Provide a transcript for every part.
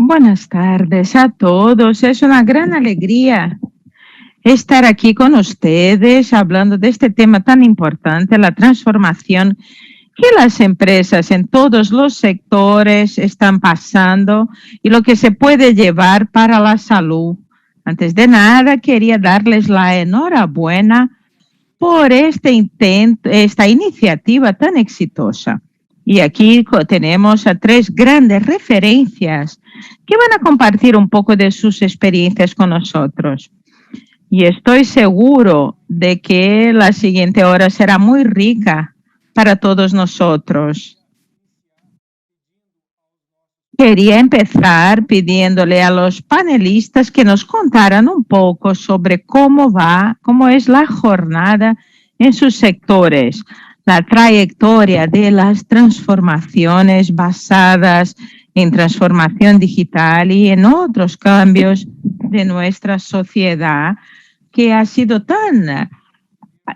Buenas tardes a todos. Es una gran alegría estar aquí con ustedes hablando de este tema tan importante, la transformación que las empresas en todos los sectores están pasando y lo que se puede llevar para la salud. Antes de nada, quería darles la enhorabuena por este intento, esta iniciativa tan exitosa. Y aquí tenemos a tres grandes referencias que van a compartir un poco de sus experiencias con nosotros. Y estoy seguro de que la siguiente hora será muy rica para todos nosotros. Quería empezar pidiéndole a los panelistas que nos contaran un poco sobre cómo es la jornada en sus sectores, la trayectoria de las transformaciones basadas en transformación digital y en otros cambios de nuestra sociedad que ha sido tan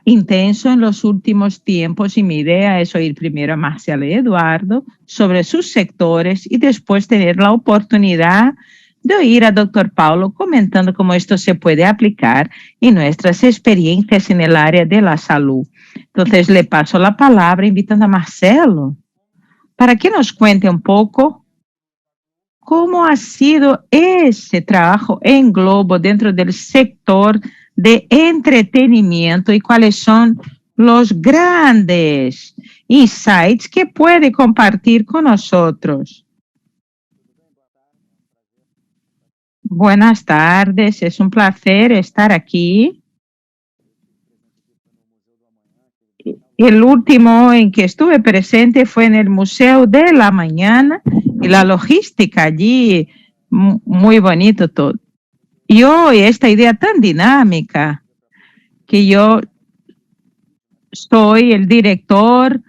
intenso en los últimos tiempos, y mi idea es oír primero a Marcela y Eduardo sobre sus sectores y después tener la oportunidad de oír a Dr. Paulo comentando cómo esto se puede aplicar en nuestras experiencias en el área de la salud. Entonces le paso la palabra invitando a Marcelo para que nos cuente un poco cómo ha sido ese trabajo en Globo dentro del sector de entretenimiento y cuáles son los grandes insights que puede compartir con nosotros. Buenas tardes, es un placer estar aquí. El último en que estuve presente fue en el Museo de la Mañana y la logística allí, muy bonito todo. Y hoy esta idea tan dinámica, que yo soy el director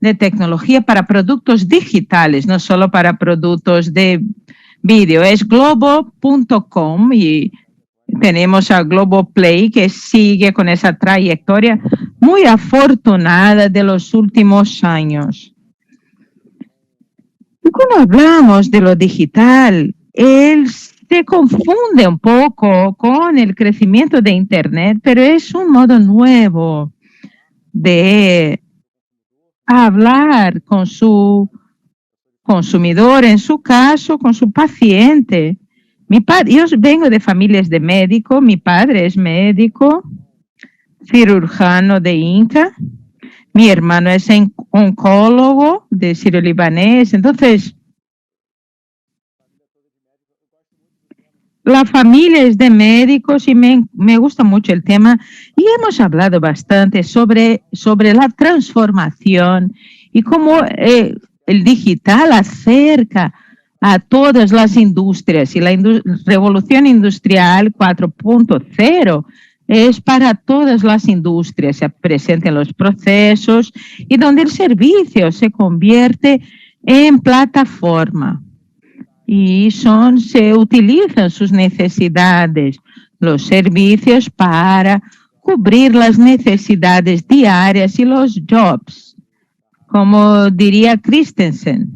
de tecnología para productos digitales, no solo para productos de vídeo, es globo.com y tenemos a Globoplay que sigue con esa trayectoria muy afortunada de los últimos años. Y cuando hablamos de lo digital, se confunde un poco con el crecimiento de Internet, pero es un modo nuevo de hablar con su consumidor, en su caso, con su paciente. Yo vengo de familias de médicos, mi padre es médico, cirujano de INCA, mi hermano es oncólogo de Sírio-Libanés, entonces la familia es de médicos y me gusta mucho el tema y hemos hablado bastante sobre la transformación y cómo el digital acerca a todas las industrias y la revolución industrial 4.0 es para todas las industrias, se presenta en los procesos y donde el servicio se convierte en plataforma. Y se utilizan sus necesidades, los servicios para cubrir las necesidades diarias y los jobs, como diría Christensen,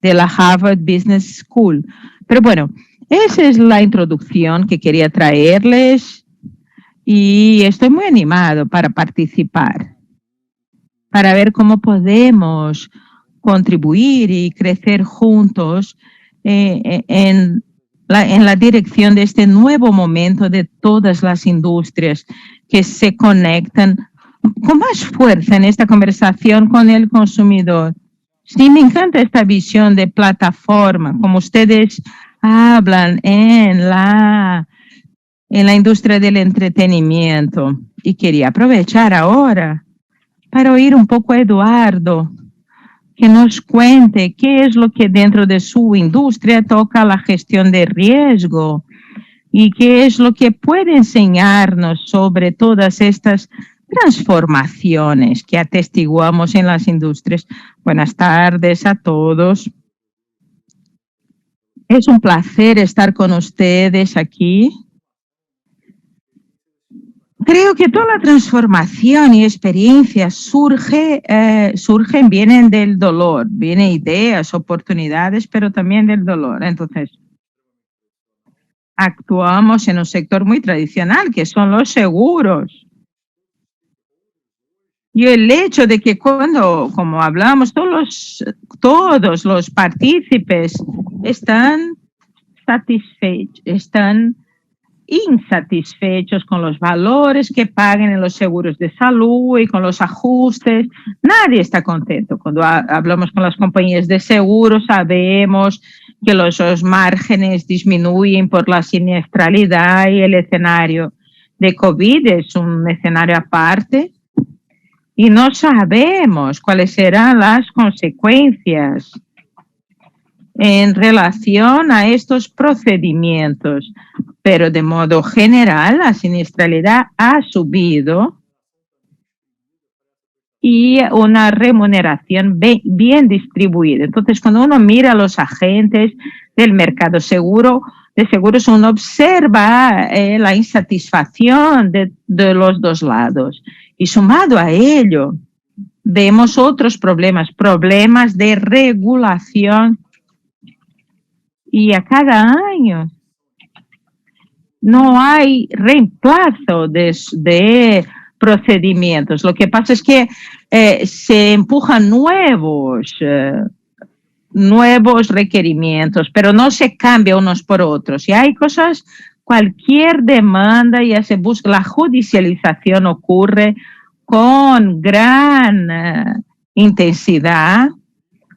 de la Harvard Business School. Pero bueno, esa es la introducción que quería traerles y estoy muy animado para participar, para ver cómo podemos contribuir y crecer juntos en la dirección de este nuevo momento de todas las industrias que se conectan con más fuerza en esta conversación con el consumidor. Sí, me encanta esta visión de plataforma, como ustedes hablan en la industria del entretenimiento. Y quería aprovechar ahora para oír un poco a Eduardo, que nos cuente qué es lo que dentro de su industria toca la gestión de riesgo y qué es lo que puede enseñarnos sobre todas estas transformaciones que atestiguamos en las industrias. Buenas tardes a todos. Es un placer estar con ustedes aquí. Creo que toda la transformación y experiencia vienen del dolor, vienen ideas, oportunidades, pero también del dolor. Entonces, actuamos en un sector muy tradicional, que son los seguros. Y el hecho de que como hablamos, todos los partícipes están insatisfechos con los valores que paguen en los seguros de salud y con los ajustes. Nadie está contento. Cuando hablamos con las compañías de seguros, sabemos que los márgenes disminuyen por la siniestralidad y el escenario de COVID es un escenario aparte. Y no sabemos cuáles serán las consecuencias en relación a estos procedimientos, pero de modo general la siniestralidad ha subido y una remuneración bien distribuida. Entonces, cuando uno mira a los agentes del mercado de seguros, uno observa la insatisfacción de los dos lados. Y sumado a ello, vemos otros problemas de regulación. Y a cada año no hay reemplazo de procedimientos. Lo que pasa es que se empujan nuevos requerimientos, pero no se cambia unos por otros. Y hay cualquier demanda ya se busca, la judicialización ocurre con gran intensidad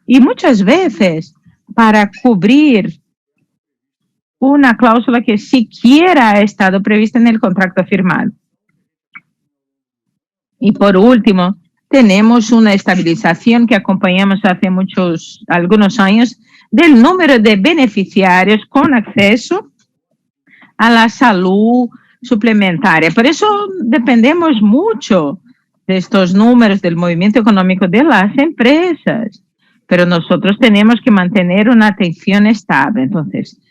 y muchas veces para cubrir una cláusula que siquiera ha estado prevista en el contrato firmado. Y por último, tenemos una estabilización que acompañamos hace algunos años del número de beneficiarios con acceso a la salud suplementaria. Por eso dependemos mucho de estos números del movimiento económico de las empresas, pero nosotros tenemos que mantener una atención estable. Entonces,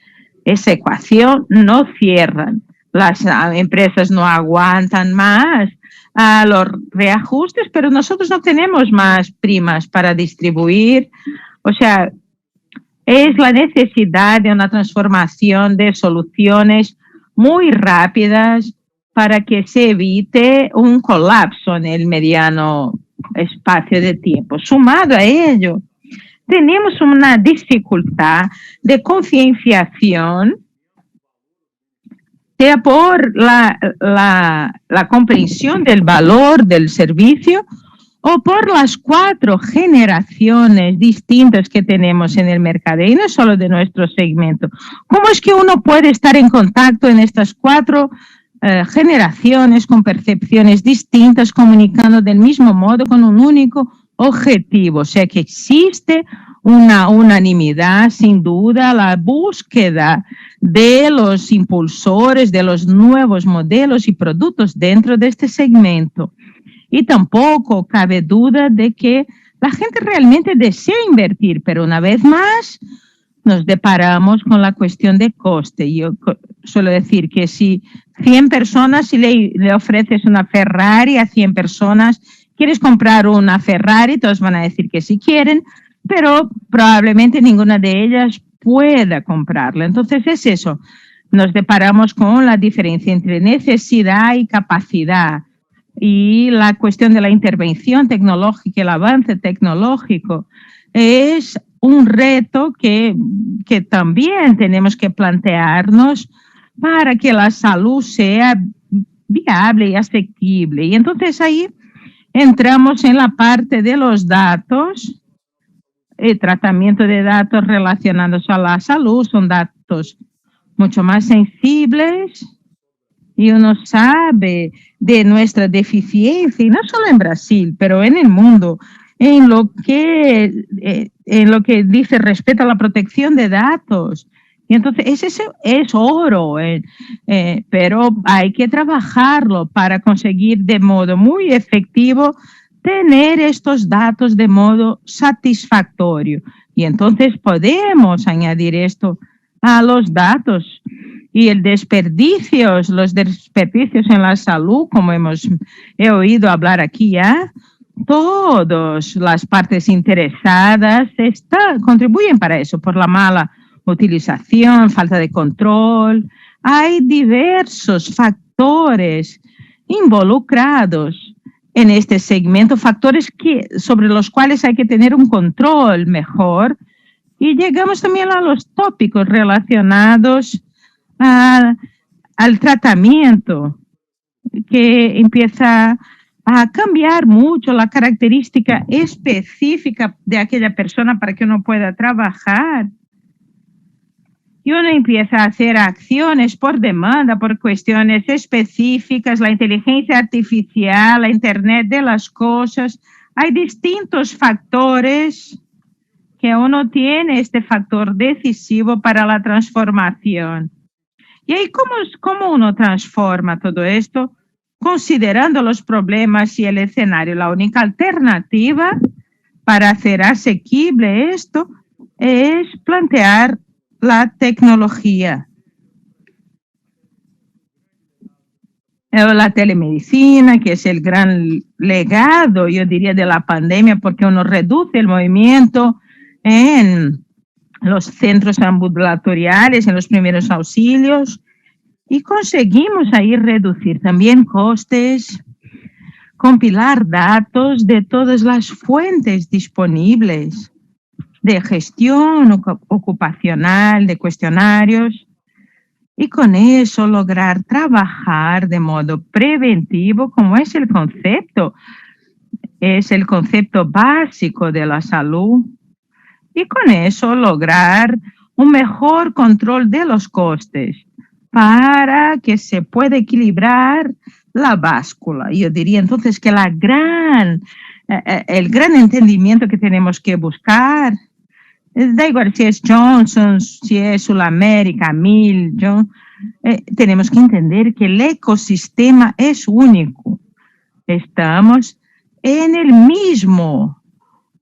esa ecuación no cierra. Las empresas no aguantan más a los reajustes, pero nosotros no tenemos más primas para distribuir. O sea, es la necesidad de una transformación de soluciones muy rápidas para que se evite un colapso en el mediano espacio de tiempo. Sumado a ello, tenemos una dificultad de concienciación, sea por la comprensión del valor del servicio o por las 4 generaciones distintas que tenemos en el mercado, y no solo de nuestro segmento. ¿Cómo es que uno puede estar en contacto en estas 4 generaciones con percepciones distintas, comunicando del mismo modo con un único objetivo? O sea que existe una unanimidad, sin duda, la búsqueda de los impulsores, de los nuevos modelos y productos dentro de este segmento. Y tampoco cabe duda de que la gente realmente desea invertir, pero una vez más nos deparamos con la cuestión de coste. Yo suelo decir que si 100 personas, si le ofreces una Ferrari a 100 personas, quieres comprar una Ferrari, todos van a decir que sí quieren, pero probablemente ninguna de ellas pueda comprarla. Entonces es eso, nos deparamos con la diferencia entre necesidad y capacidad. Y la cuestión de la intervención tecnológica, el avance tecnológico, es un reto que también tenemos que plantearnos para que la salud sea viable y asequible. Y entonces ahí entramos en la parte de los datos, el tratamiento de datos relacionados a la salud, son datos mucho más sensibles. Y uno sabe de nuestra deficiencia, y no solo en Brasil, pero en el mundo, en lo que dice respecto a la protección de datos Y entonces ese es oro, pero hay que trabajarlo para conseguir de modo muy efectivo tener estos datos de modo satisfactorio. Y entonces podemos añadir esto a los datos y los desperdicios en la salud, como he oído hablar aquí ya. Todas las partes interesadas contribuyen para eso, por la mala utilización, falta de control. Hay diversos factores involucrados en este segmento, factores sobre los cuales hay que tener un control mejor. Y llegamos también a los tópicos relacionados al tratamiento, que empieza a cambiar mucho la característica específica de aquella persona para que uno pueda trabajar. Y uno empieza a hacer acciones por demanda, por cuestiones específicas, la inteligencia artificial, la Internet de las cosas. Hay distintos factores que uno tiene este factor decisivo para la transformación. Y ahí, ¿cómo uno transforma todo esto? Considerando los problemas y el escenario. La única alternativa para hacer asequible esto es plantear la tecnología. La telemedicina, que es el gran legado, yo diría, de la pandemia, porque uno reduce el movimiento en los centros ambulatoriales, en los primeros auxilios, y conseguimos ahí reducir también costes, compilar datos de todas las fuentes disponibles de gestión ocupacional, de cuestionarios, y con eso lograr trabajar de modo preventivo, como es el concepto básico de la salud, y con eso lograr un mejor control de los costes para que se pueda equilibrar la báscula. Yo diría entonces que el gran entendimiento que tenemos que buscar, da igual si es Johnson, si es Sulamérica, John, tenemos que entender que el ecosistema es único. Estamos en el mismo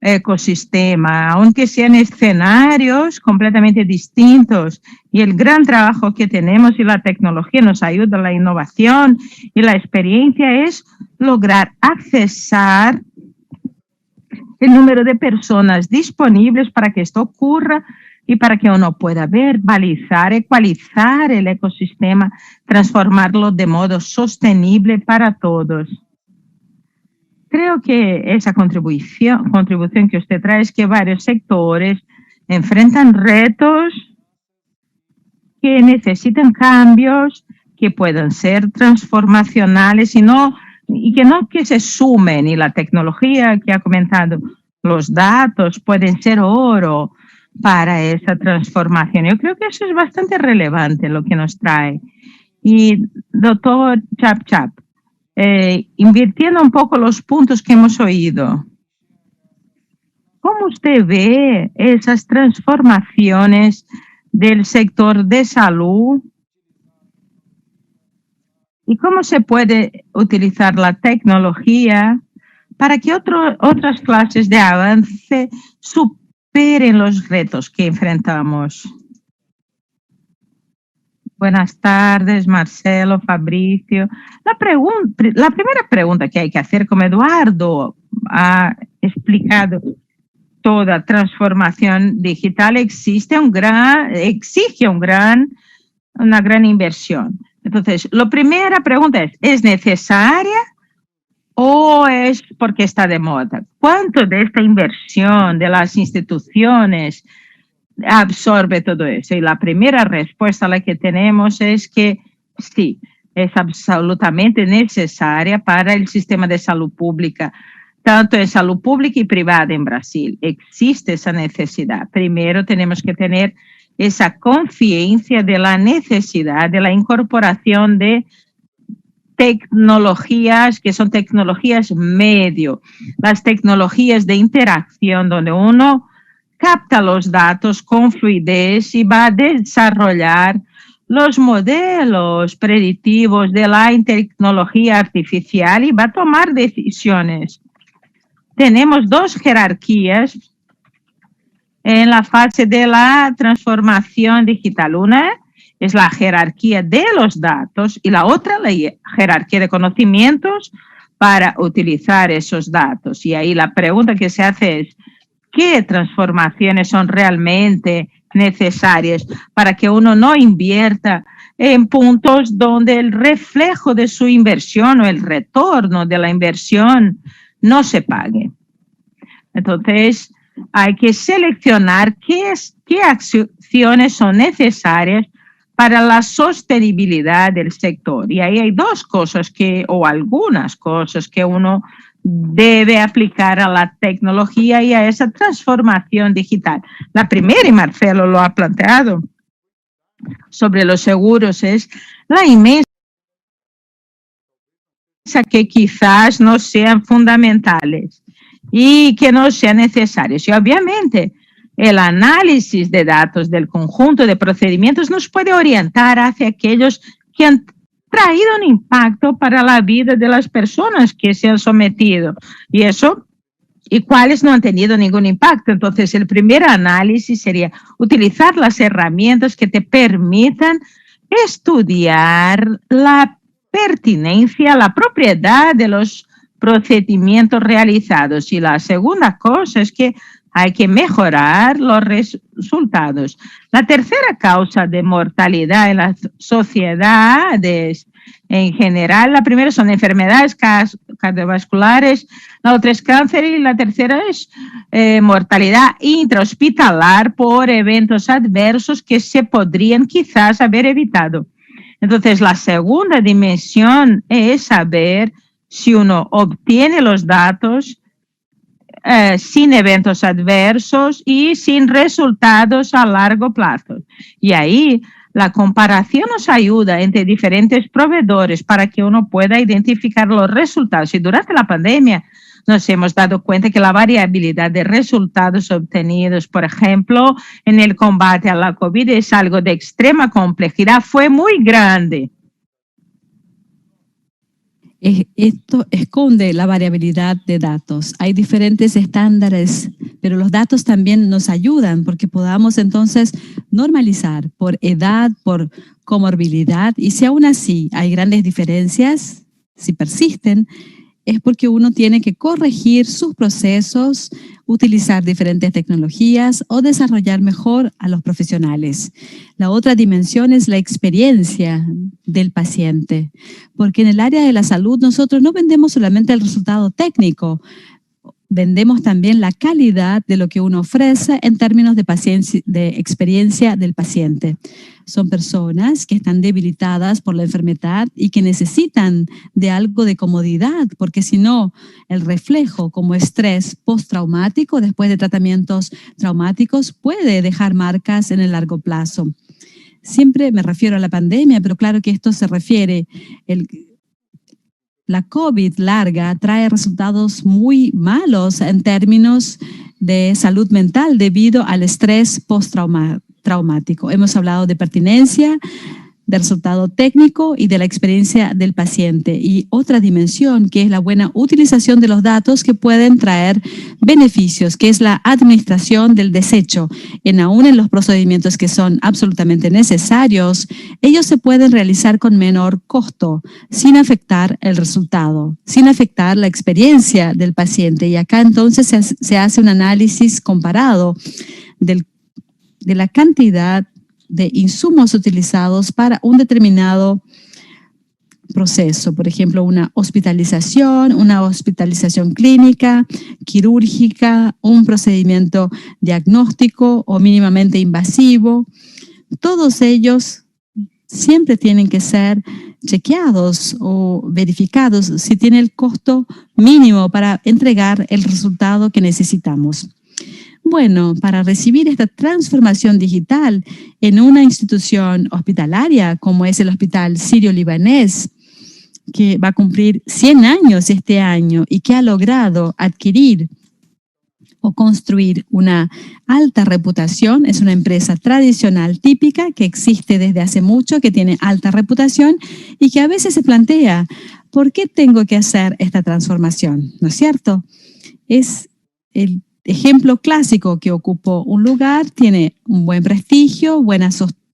ecosistema, aunque sean escenarios completamente distintos, y el gran trabajo que tenemos y la tecnología nos ayuda, la innovación y la experiencia es lograr accesar el número de personas disponibles para que esto ocurra y para que uno pueda verbalizar, ecualizar el ecosistema, transformarlo de modo sostenible para todos. Creo que esa contribución que usted trae es que varios sectores enfrentan retos que necesitan cambios que puedan ser transformacionales y que no que se sumen, y la tecnología que ha comentado, los datos pueden ser oro para esa transformación. Yo creo que eso es bastante relevante lo que nos trae. Y doctor Chap, invirtiendo un poco los puntos que hemos oído, ¿cómo usted ve esas transformaciones del sector de salud? ¿Y cómo se puede utilizar la tecnología para que otras clases de avance superen los retos que enfrentamos? Buenas tardes, Marcelo, Fabricio. La primera pregunta que hay que hacer, como Eduardo ha explicado, toda transformación digital exige una gran inversión. Entonces, la primera pregunta ¿es necesaria o es porque está de moda? ¿Cuánto de esta inversión de las instituciones absorbe todo eso? Y la primera respuesta a la que tenemos es que sí, es absolutamente necesaria para el sistema de salud pública, tanto en salud pública y privada en Brasil. Existe esa necesidad. Primero tenemos que tener esa conciencia de la necesidad de la incorporación de tecnologías que son tecnologías medio, las tecnologías de interacción donde uno capta los datos con fluidez y va a desarrollar los modelos predictivos de la tecnología artificial y va a tomar decisiones. Tenemos dos jerarquías en la fase de la transformación digital. Una es la jerarquía de los datos y la otra la jerarquía de conocimientos para utilizar esos datos. Y ahí la pregunta que se hace es, ¿qué transformaciones son realmente necesarias para que uno no invierta en puntos donde el reflejo de su inversión o el retorno de la inversión no se pague? Entonces, hay que seleccionar qué acciones son necesarias para la sostenibilidad del sector. Y ahí hay dos cosas o algunas cosas que uno debe aplicar a la tecnología y a esa transformación digital. La primera, y Marcelo lo ha planteado, sobre los seguros, es la inmensa que quizás no sean fundamentales y que no sean necesarios. Y obviamente el análisis de datos del conjunto de procedimientos nos puede orientar hacia aquellos que han traído un impacto para la vida de las personas que se han sometido. Y cuáles no han tenido ningún impacto. Entonces, el primer análisis sería utilizar las herramientas que te permitan estudiar la pertinencia, la propiedad de los procedimientos realizados. Y la segunda cosa es que hay que mejorar los resultados. La tercera causa de mortalidad en las sociedades en general, la primera son enfermedades cardiovasculares, la otra es cáncer y la tercera es mortalidad intrahospitalar por eventos adversos que se podrían quizás haber evitado. Entonces, la segunda dimensión es saber si uno obtiene los datos sin eventos adversos y sin resultados a largo plazo. Y ahí la comparación nos ayuda entre diferentes proveedores para que uno pueda identificar los resultados. Y durante la pandemia nos hemos dado cuenta que la variabilidad de resultados obtenidos, por ejemplo, en el combate a la COVID es algo de extrema complejidad, fue muy grande. Esto esconde la variabilidad de datos. Hay diferentes estándares, pero los datos también nos ayudan porque podamos entonces normalizar por edad, por comorbilidad, y si aún así hay grandes diferencias, si persisten, es porque uno tiene que corregir sus procesos, utilizar diferentes tecnologías o desarrollar mejor a los profesionales. La otra dimensión es la experiencia del paciente, porque en el área de la salud nosotros no vendemos solamente el resultado técnico, vendemos también la calidad de lo que uno ofrece en términos de experiencia del paciente. Son personas que están debilitadas por la enfermedad y que necesitan de algo de comodidad, porque si no, el reflejo como estrés postraumático después de tratamientos traumáticos puede dejar marcas en el largo plazo. Siempre me refiero a la pandemia, pero claro que esto se refiere la COVID larga trae resultados muy malos en términos de salud mental debido al estrés postraumático. Hemos hablado de pertinencia, de resultado técnico y de la experiencia del paciente. Y otra dimensión que es la buena utilización de los datos que pueden traer beneficios, que es la administración del desecho. Aún en los procedimientos que son absolutamente necesarios, ellos se pueden realizar con menor costo, sin afectar el resultado, sin afectar la experiencia del paciente. Y acá entonces se hace un análisis comparado de la cantidad de insumos utilizados para un determinado proceso. Por ejemplo, una hospitalización clínica, quirúrgica, un procedimiento diagnóstico o mínimamente invasivo. Todos ellos siempre tienen que ser chequeados o verificados si tiene el costo mínimo para entregar el resultado que necesitamos. Bueno, para recibir esta transformación digital en una institución hospitalaria como es el Hospital Sirio-Libanés, que va a cumplir 100 años este año y que ha logrado adquirir o construir una alta reputación. Es una empresa tradicional típica que existe desde hace mucho, que tiene alta reputación y que a veces se plantea, ¿por qué tengo que hacer esta transformación? ¿No es cierto? Es el ejemplo clásico que ocupó un lugar, tiene un buen prestigio, buena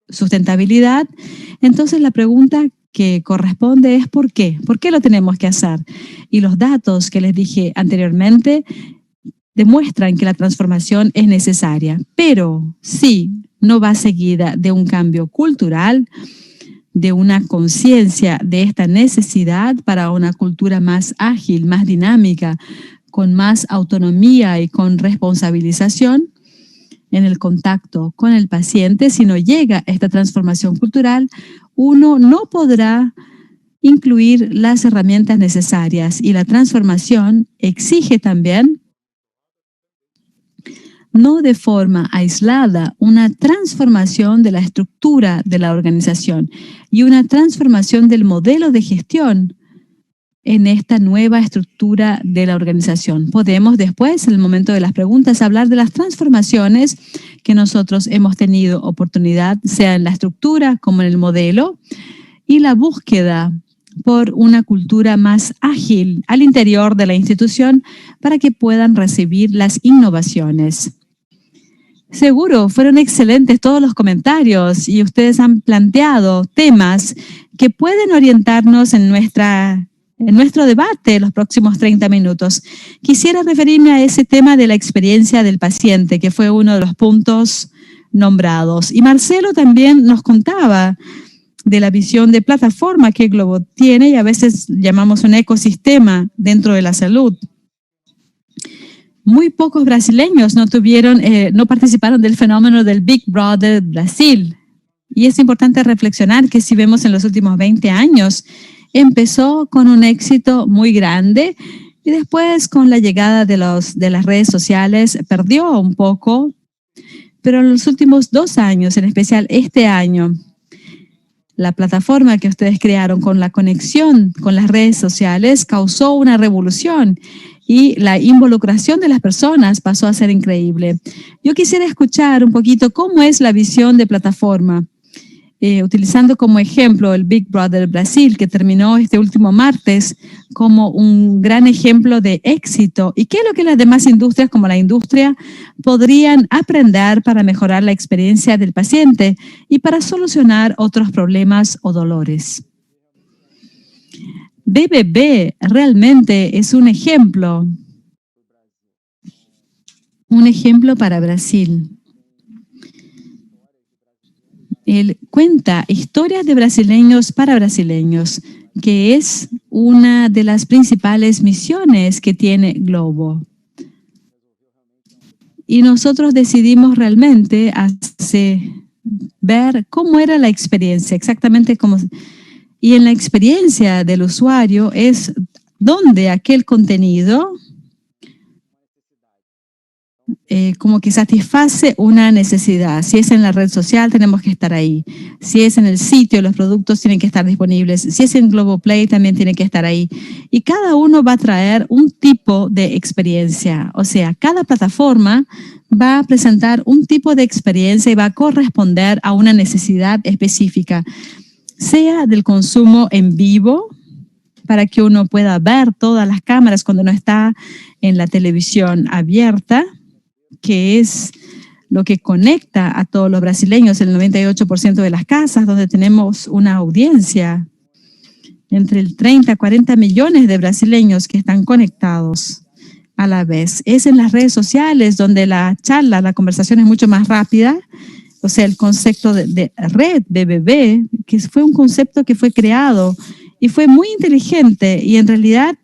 sustentabilidad. Entonces la pregunta que corresponde es ¿por qué? ¿Por qué lo tenemos que hacer? Y los datos que les dije anteriormente demuestran que la transformación es necesaria, pero sí, no va seguida de un cambio cultural, de una conciencia de esta necesidad para una cultura más ágil, más dinámica, con más autonomía y con responsabilización en el contacto con el paciente. Si no llega esta transformación cultural, uno no podrá incluir las herramientas necesarias, y la transformación exige también, no de forma aislada, una transformación de la estructura de la organización y una transformación del modelo de gestión en esta nueva estructura de la organización. Podemos después, en el momento de las preguntas, hablar de las transformaciones que nosotros hemos tenido oportunidad, sea en la estructura como en el modelo, y la búsqueda por una cultura más ágil al interior de la institución para que puedan recibir las innovaciones. Seguro, fueron excelentes todos los comentarios y ustedes han planteado temas que pueden orientarnos en nuestro debate los próximos 30 minutos. Quisiera referirme a ese tema de la experiencia del paciente, que fue uno de los puntos nombrados. Y Marcelo también nos contaba de la visión de plataforma que Globo tiene, y a veces llamamos un ecosistema dentro de la salud. Muy pocos brasileños no participaron del fenómeno del Big Brother Brasil. Y es importante reflexionar que si vemos en los últimos 20 años, empezó con un éxito muy grande y después con la llegada de las redes sociales perdió un poco, pero en los últimos 2 años, en especial este año, la plataforma que ustedes crearon con la conexión con las redes sociales causó una revolución y la involucración de las personas pasó a ser increíble. Yo quisiera escuchar un poquito cómo es la visión de plataforma, utilizando como ejemplo el Big Brother Brasil, que terminó este último martes como un gran ejemplo de éxito. ¿Y qué es lo que las demás industrias, como la industria, podrían aprender para mejorar la experiencia del paciente y para solucionar otros problemas o dolores? BBB realmente es un ejemplo para Brasil. Él cuenta historias de brasileños para brasileños, que es una de las principales misiones que tiene Globo. Y nosotros decidimos realmente ver cómo era la experiencia, exactamente cómo. Y en la experiencia del usuario es donde aquel contenido como que satisface una necesidad. Si es en la red social, tenemos que estar ahí. Si es en el sitio, los productos tienen que estar disponibles. Si es en Globoplay, también tiene que estar ahí. Y cada uno va a traer un tipo de experiencia. O sea, cada plataforma va a presentar un tipo de experiencia y va a corresponder a una necesidad específica, sea del consumo en vivo, para que uno pueda ver todas las cámaras cuando no está en la televisión abierta, que es lo que conecta a todos los brasileños, el 98% de las casas, donde tenemos una audiencia entre el 30 a 40 millones de brasileños que están conectados a la vez. Es en las redes sociales donde la conversación es mucho más rápida. O sea, el concepto de red BBB, que fue un concepto que fue creado y fue muy inteligente, y en realidad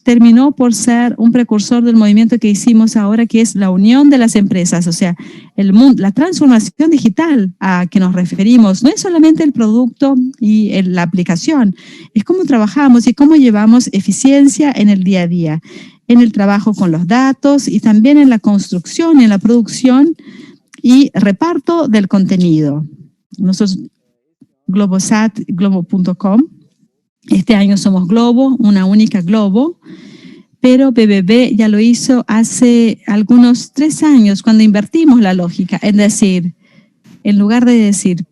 terminó por ser un precursor del movimiento que hicimos ahora, que es la unión de las empresas. O sea, la transformación digital a que nos referimos no es solamente el producto y la aplicación, es cómo trabajamos y cómo llevamos eficiencia en el día a día, en el trabajo con los datos y también en la construcción, en la producción y reparto del contenido. Nosotros, Globo.com, este año somos Globo, una única Globo, pero BBB ya lo hizo hace algunos 3 años cuando invertimos la lógica. Es decir, en lugar de decir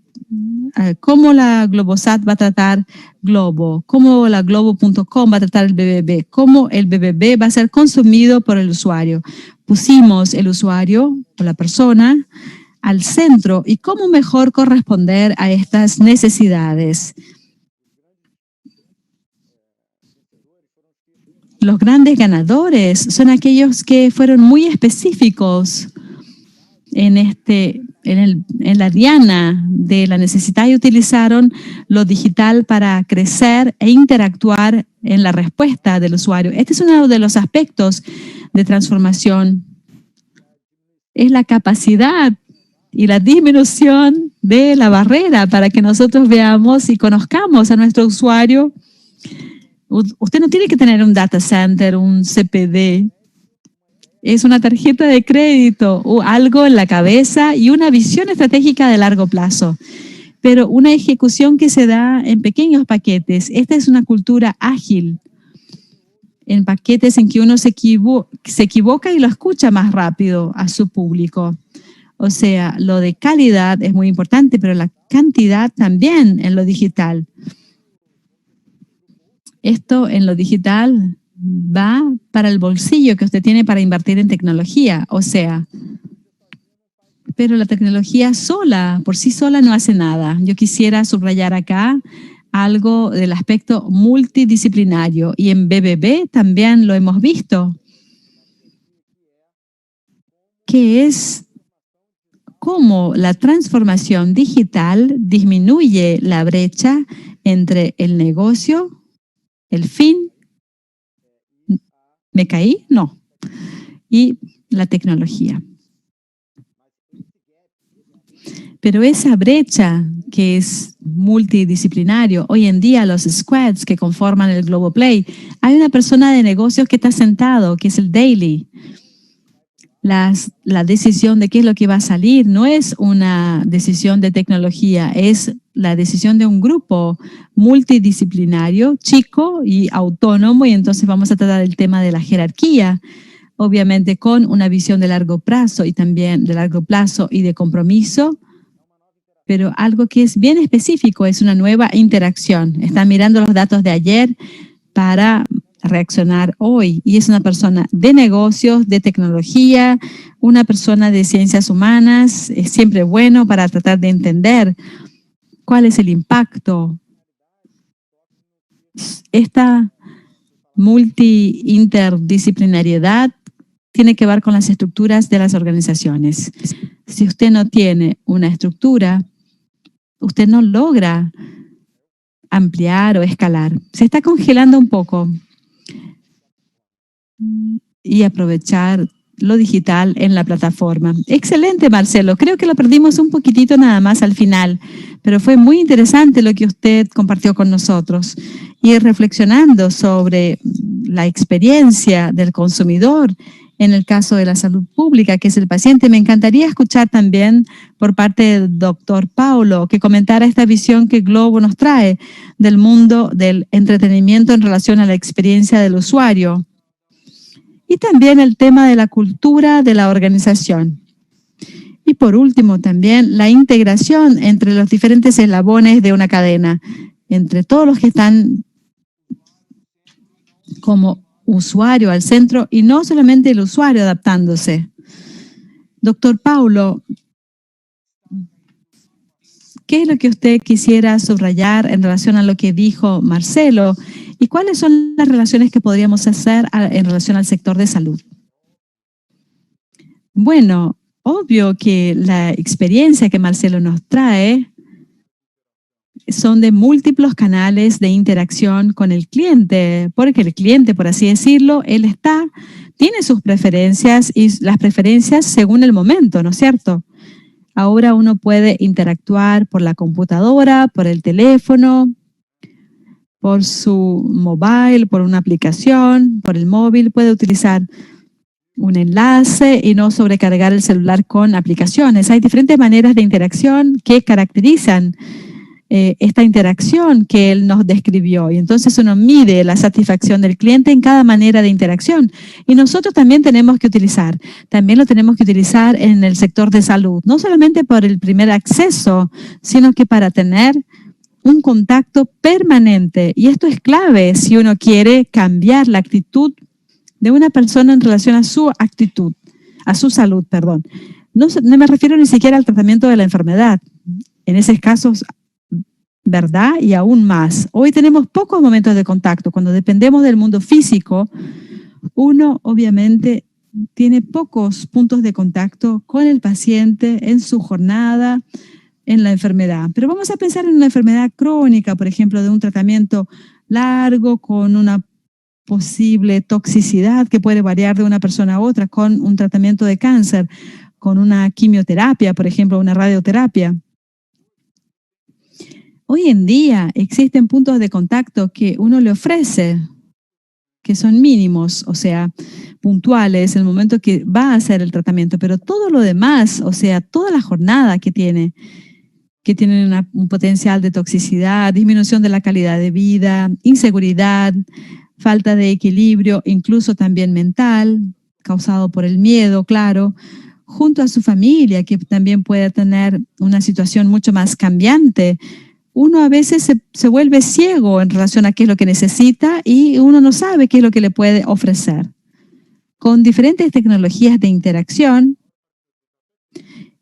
cómo la Globosat va a tratar Globo, cómo la Globo.com va a tratar el BBB, cómo el BBB va a ser consumido por el usuario. Pusimos el usuario o la persona al centro y cómo mejor corresponder a estas necesidades. Los grandes ganadores son aquellos que fueron muy específicos en la diana de la necesidad y utilizaron lo digital para crecer e interactuar en la respuesta del usuario. Este es uno de los aspectos de transformación. Es la capacidad y la disminución de la barrera para que nosotros veamos y conozcamos a nuestro usuario. Usted no tiene que tener un data center, un CPD. Es una tarjeta de crédito o algo en la cabeza y una visión estratégica de largo plazo. Pero una ejecución que se da en pequeños paquetes. Esta es una cultura ágil. En paquetes en que uno se equivoca y lo escucha más rápido a su público. O sea, lo de calidad es muy importante, pero la cantidad también en lo digital. Esto en lo digital va para el bolsillo que usted tiene para invertir en tecnología. O sea, pero la tecnología sola, por sí sola, no hace nada. Yo quisiera subrayar acá algo del aspecto multidisciplinario. Y en BBB también lo hemos visto, que es cómo la transformación digital disminuye la brecha entre el negocio, el fin, ¿me caí? No. Y la tecnología. Pero esa brecha que es multidisciplinario, hoy en día los squads que conforman el Globoplay, hay una persona de negocios que está sentado, que es el daily. La decisión de qué es lo que va a salir no es una decisión de tecnología, es la decisión de un grupo multidisciplinario, chico y autónomo, y entonces vamos a tratar el tema de la jerarquía, obviamente con una visión de largo plazo y también de largo plazo y de compromiso, pero algo que es bien específico, es una nueva interacción. Están mirando los datos de ayer para reaccionar hoy, y es una persona de negocios, de tecnología, una persona de ciencias humanas. Es siempre bueno para tratar de entender cuál es el impacto. Esta multi-interdisciplinariedad tiene que ver con las estructuras de las organizaciones. Si usted no tiene una estructura, usted no logra ampliar o escalar. Se está congelando un poco. Y aprovechar lo digital en la plataforma. Excelente, Marcelo. Creo que lo perdimos un poquitito nada más al final, pero fue muy interesante lo que usted compartió con nosotros. Y reflexionando sobre la experiencia del consumidor en el caso de la salud pública, que es el paciente, me encantaría escuchar también por parte del doctor Paulo que comentara esta visión que Globo nos trae del mundo del entretenimiento en relación a la experiencia del usuario. Y también el tema de la cultura de la organización. Y por último también la integración entre los diferentes eslabones de una cadena, entre todos los que están como usuario al centro y no solamente el usuario adaptándose. Doctor Paulo, ¿qué es lo que usted quisiera subrayar en relación a lo que dijo Marcelo? ¿Y cuáles son las relaciones que podríamos hacer en relación al sector de salud? Bueno, obvio que la experiencia que Marcelo nos trae son de múltiples canales de interacción con el cliente, porque el cliente, por así decirlo, tiene sus preferencias y las preferencias según el momento, ¿no es cierto? Ahora uno puede interactuar por la computadora, por el teléfono, por su mobile, por una aplicación, por el móvil, puede utilizar un enlace y no sobrecargar el celular con aplicaciones. Hay diferentes maneras de interacción que caracterizan esta interacción que él nos describió. Y entonces uno mide la satisfacción del cliente en cada manera de interacción. Y nosotros también también lo tenemos que utilizar en el sector de salud, no solamente por el primer acceso, sino que para tener un contacto permanente. Y esto es clave si uno quiere cambiar la actitud de una persona en relación a su salud, perdón. No me refiero ni siquiera al tratamiento de la enfermedad. En esos casos, ¿verdad? Y aún más. Hoy tenemos pocos momentos de contacto. Cuando dependemos del mundo físico, uno obviamente tiene pocos puntos de contacto con el paciente en su jornada, en la enfermedad. Pero vamos a pensar en una enfermedad crónica, por ejemplo, de un tratamiento largo con una posible toxicidad que puede variar de una persona a otra, con un tratamiento de cáncer, con una quimioterapia, por ejemplo, una radioterapia. Hoy en día existen puntos de contacto que uno le ofrece, que son mínimos, o sea, puntuales, en el momento que va a hacer el tratamiento, pero todo lo demás, o sea, toda la jornada que tienen un potencial de toxicidad, disminución de la calidad de vida, inseguridad, falta de equilibrio, incluso también mental, causado por el miedo, claro, junto a su familia, que también puede tener una situación mucho más cambiante. Uno a veces se vuelve ciego en relación a qué es lo que necesita y uno no sabe qué es lo que le puede ofrecer. Con diferentes tecnologías de interacción,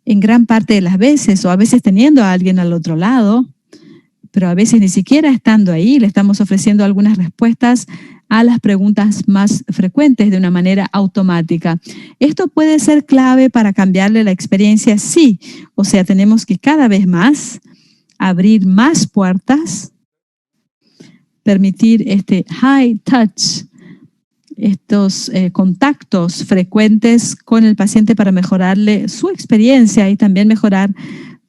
en gran parte de las veces, o a veces teniendo a alguien al otro lado, pero a veces ni siquiera estando ahí, le estamos ofreciendo algunas respuestas a las preguntas más frecuentes de una manera automática. Esto puede ser clave para cambiarle la experiencia, sí. O sea, tenemos que cada vez más abrir más puertas, permitir este high touch, estos contactos frecuentes con el paciente para mejorarle su experiencia y también mejorar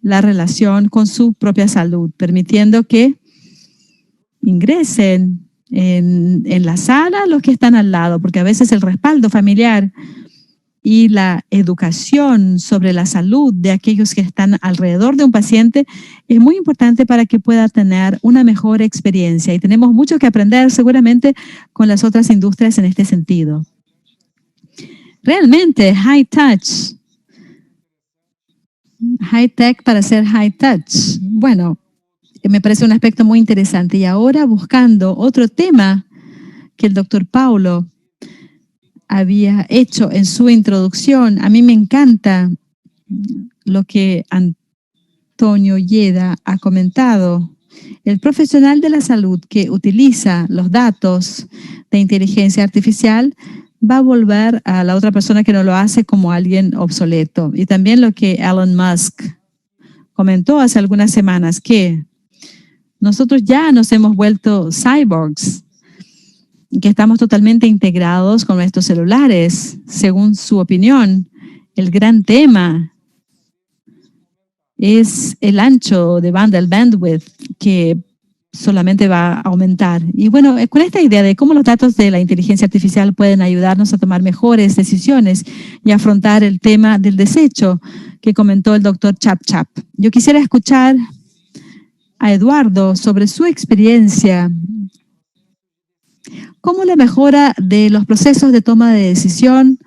la relación con su propia salud, permitiendo que ingresen en la sala los que están al lado, porque a veces el respaldo familiar y la educación sobre la salud de aquellos que están alrededor de un paciente es muy importante para que pueda tener una mejor experiencia. Y tenemos mucho que aprender seguramente con las otras industrias en este sentido. Realmente, high tech para ser high touch. Bueno, me parece un aspecto muy interesante. Y ahora buscando otro tema que el doctor Paulo había hecho en su introducción. A mí me encanta lo que Antonio Yeda ha comentado. El profesional de la salud que utiliza los datos de inteligencia artificial va a volver a la otra persona que no lo hace como alguien obsoleto. Y también lo que Elon Musk comentó hace algunas semanas, que nosotros ya nos hemos vuelto cyborgs, que estamos totalmente integrados con nuestros celulares. Según su opinión, el gran tema es el ancho de banda, el bandwidth, que solamente va a aumentar. Y bueno, con esta idea de cómo los datos de la inteligencia artificial pueden ayudarnos a tomar mejores decisiones y afrontar el tema del desecho que comentó el doctor Chap. Yo quisiera escuchar a Eduardo sobre su experiencia. ¿Cómo la mejora de los procesos de toma de decisión,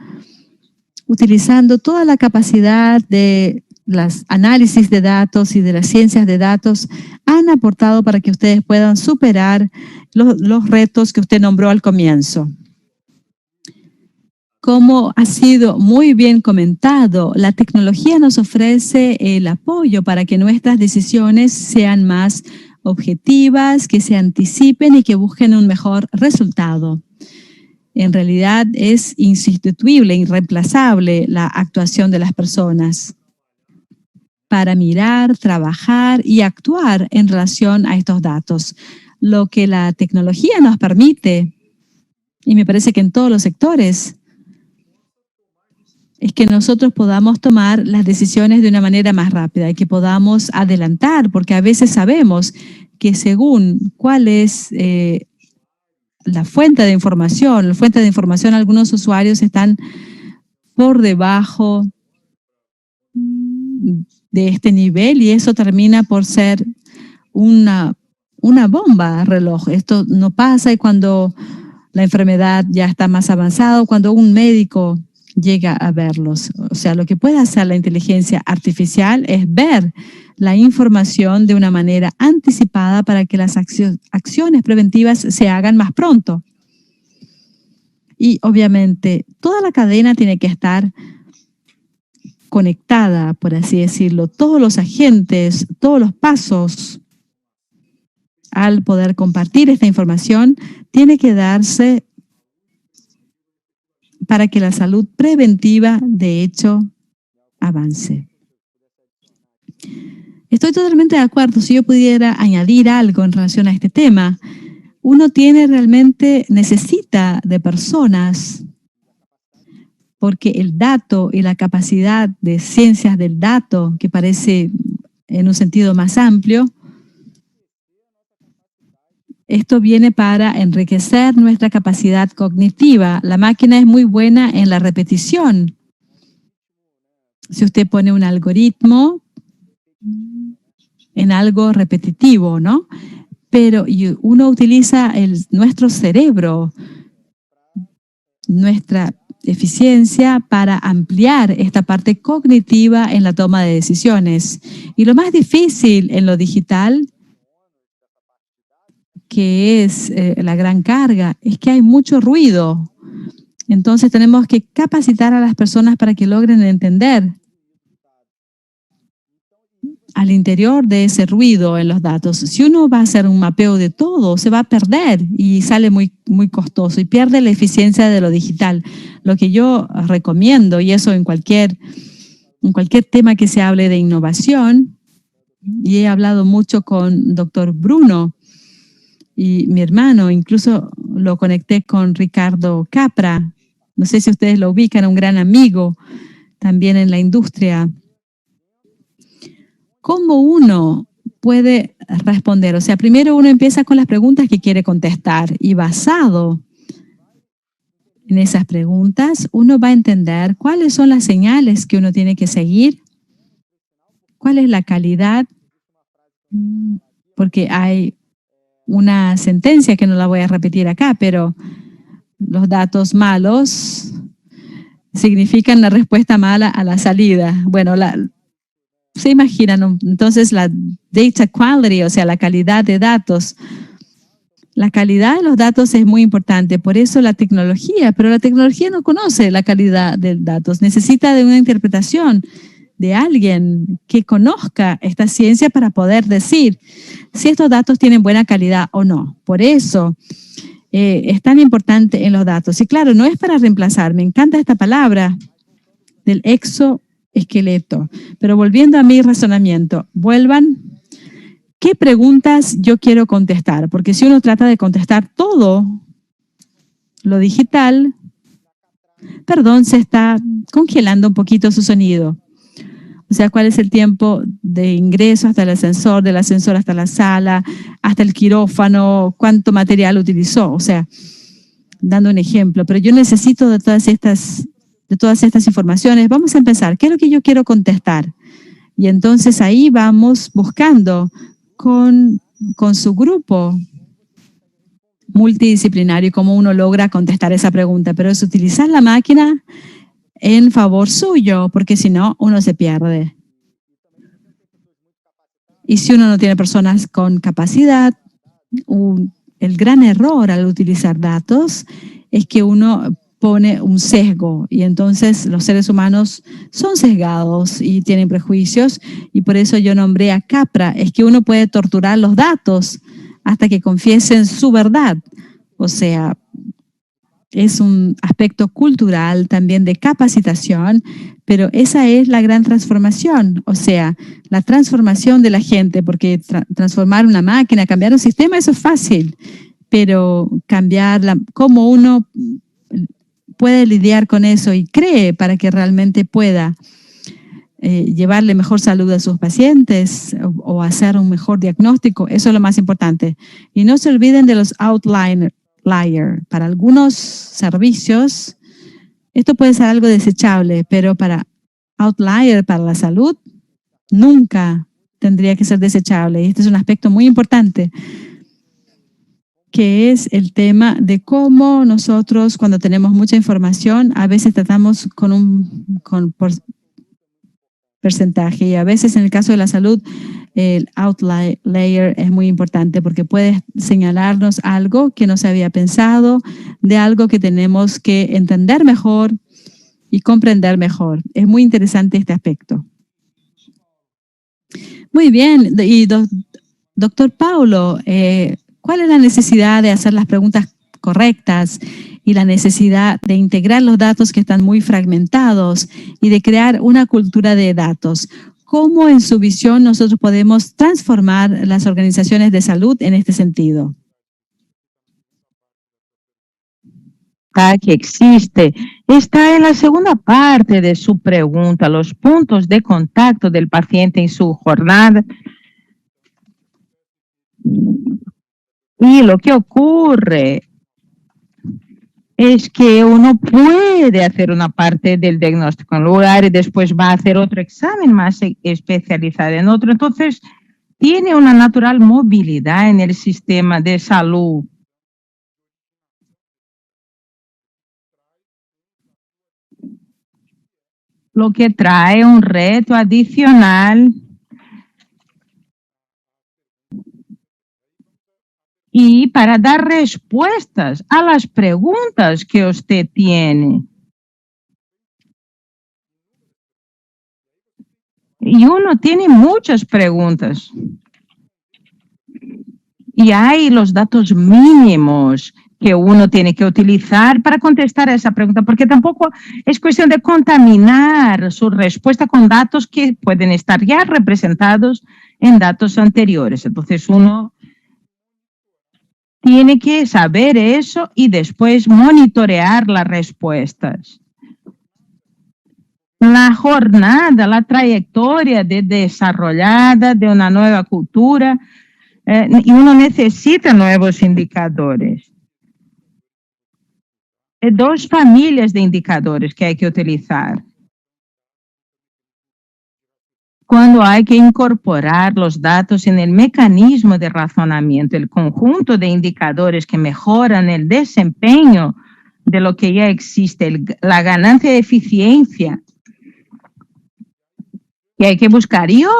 utilizando toda la capacidad de los análisis de datos y de las ciencias de datos, han aportado para que ustedes puedan superar los retos que usted nombró al comienzo? Como ha sido muy bien comentado, la tecnología nos ofrece el apoyo para que nuestras decisiones sean más objetivas, que se anticipen y que busquen un mejor resultado. En realidad es insustituible, irreemplazable la actuación de las personas para mirar, trabajar y actuar en relación a estos datos. Lo que la tecnología nos permite, y me parece que en todos los sectores, es que nosotros podamos tomar las decisiones de una manera más rápida y que podamos adelantar, porque a veces sabemos que según cuál es la fuente de información, algunos usuarios están por debajo de este nivel y eso termina por ser una bomba reloj. Esto no pasa y cuando la enfermedad ya está más avanzada, cuando un médico llega a verlos. O sea, lo que puede hacer la inteligencia artificial es ver la información de una manera anticipada para que las acciones preventivas se hagan más pronto. Y obviamente toda la cadena tiene que estar conectada, por así decirlo. Todos los agentes, todos los pasos al poder compartir esta información tiene que darse para que la salud preventiva, de hecho, avance. Estoy totalmente de acuerdo. Si yo pudiera añadir algo en relación a este tema, uno necesita de personas, porque el dato y la capacidad de ciencias del dato, que parece en un sentido más amplio, esto viene para enriquecer nuestra capacidad cognitiva. La máquina es muy buena en la repetición. Si usted pone un algoritmo en algo repetitivo, ¿no? Pero uno utiliza nuestro cerebro, nuestra eficiencia para ampliar esta parte cognitiva en la toma de decisiones. Y lo más difícil en lo digital, que es la gran carga, es que hay mucho ruido. Entonces tenemos que capacitar a las personas para que logren entender al interior de ese ruido en los datos. Si uno va a hacer un mapeo de todo, se va a perder y sale muy, muy costoso y pierde la eficiencia de lo digital. Lo que yo recomiendo, y eso en cualquier tema que se hable de innovación, y he hablado mucho con Dr. Bruno y mi hermano, incluso lo conecté con Ricardo Capra. No sé si ustedes lo ubican, un gran amigo también en la industria. ¿Cómo uno puede responder? O sea, primero uno empieza con las preguntas que quiere contestar y basado en esas preguntas, uno va a entender cuáles son las señales que uno tiene que seguir, cuál es la calidad, porque hay una sentencia que no la voy a repetir acá, pero los datos malos significan la respuesta mala a la salida. Bueno, se imaginan, entonces la data quality, o sea, la calidad de datos. La calidad de los datos es muy importante, por eso la tecnología, pero la tecnología no conoce la calidad de datos, necesita de una interpretación de alguien que conozca esta ciencia para poder decir si estos datos tienen buena calidad o no. Por eso es tan importante en los datos. Y claro, no es para reemplazar, me encanta esta palabra del exoesqueleto. Pero volviendo a mi razonamiento, ¿qué preguntas yo quiero contestar? Porque si uno trata de contestar todo lo digital, perdón, se está congelando un poquito su sonido. O sea, ¿cuál es el tiempo de ingreso hasta el ascensor, del ascensor hasta la sala, hasta el quirófano, cuánto material utilizó? O sea, dando un ejemplo. Pero yo necesito de todas estas informaciones. Vamos a empezar. ¿Qué es lo que yo quiero contestar? Y entonces ahí vamos buscando con su grupo multidisciplinario cómo uno logra contestar esa pregunta. Pero es utilizar la máquina en favor suyo, porque si no, uno se pierde. Y si uno no tiene personas con capacidad, el gran error al utilizar datos es que uno pone un sesgo y entonces los seres humanos son sesgados y tienen prejuicios y por eso yo nombré a Capra, es que uno puede torturar los datos hasta que confiesen su verdad. O sea, es un aspecto cultural también de capacitación, pero esa es la gran transformación, o sea, la transformación de la gente, porque transformar una máquina, cambiar un sistema, eso es fácil, pero cambiar cómo uno puede lidiar con eso y cree para que realmente pueda llevarle mejor salud a sus pacientes o hacer un mejor diagnóstico, eso es lo más importante. Y no se olviden de los outlier. Para algunos servicios, esto puede ser algo desechable, pero para outlier, para la salud, nunca tendría que ser desechable. Y este es un aspecto muy importante, que es el tema de cómo nosotros, cuando tenemos mucha información, a veces tratamos con porcentaje, y a veces en el caso de la salud, el outlier es muy importante porque puede señalarnos algo que no se había pensado, de algo que tenemos que entender mejor y comprender mejor. Es muy interesante este aspecto. Muy bien, y doctor Paulo, ¿cuál es la necesidad de hacer las preguntas correctas y la necesidad de integrar los datos que están muy fragmentados y de crear una cultura de datos? ¿Cómo en su visión nosotros podemos transformar las organizaciones de salud en este sentido? Que existe está en la segunda parte de su pregunta, los puntos de contacto del paciente en su jornada. Y lo que ocurre es que uno puede hacer una parte del diagnóstico en un lugar y después va a hacer otro examen más especializado en otro. Entonces, tiene una natural movilidad en el sistema de salud. Lo que trae un reto adicional y para dar respuestas a las preguntas que usted tiene. Y uno tiene muchas preguntas. Y hay los datos mínimos que uno tiene que utilizar para contestar a esa pregunta, porque tampoco es cuestión de contaminar su respuesta con datos que pueden estar ya representados en datos anteriores. Entonces uno tiene que saber eso y después monitorear las respuestas. La jornada, la trayectoria desarrollada de una nueva cultura, y uno necesita nuevos indicadores. Dos familias de indicadores que hay que utilizar. Cuando hay que incorporar los datos en el mecanismo de razonamiento, el conjunto de indicadores que mejoran el desempeño de lo que ya existe, la ganancia de eficiencia que hay que buscar. Yo